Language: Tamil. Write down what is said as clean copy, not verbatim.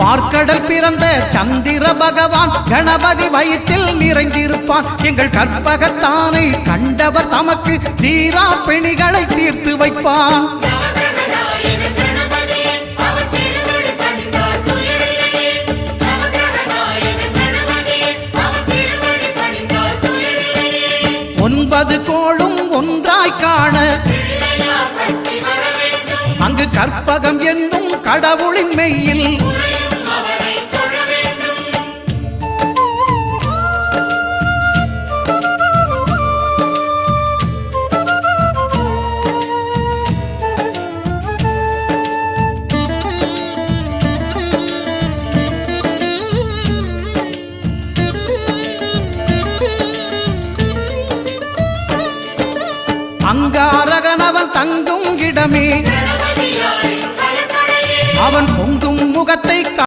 பார்க்கடல் பிறந்த சந்திர பகவான் கணபதி வயிற்றில் நிறைந்திருப்பான். எங்கள் கற்பகத்தானை கண்டவர் தமக்கு தீரா பிணிகளை தீர்த்து வைப்பான். ஒன்பது கோளும் ஒன்றாய் காண அங்கு கற்பகம் என்னும் கடவுளின் மெய்யில்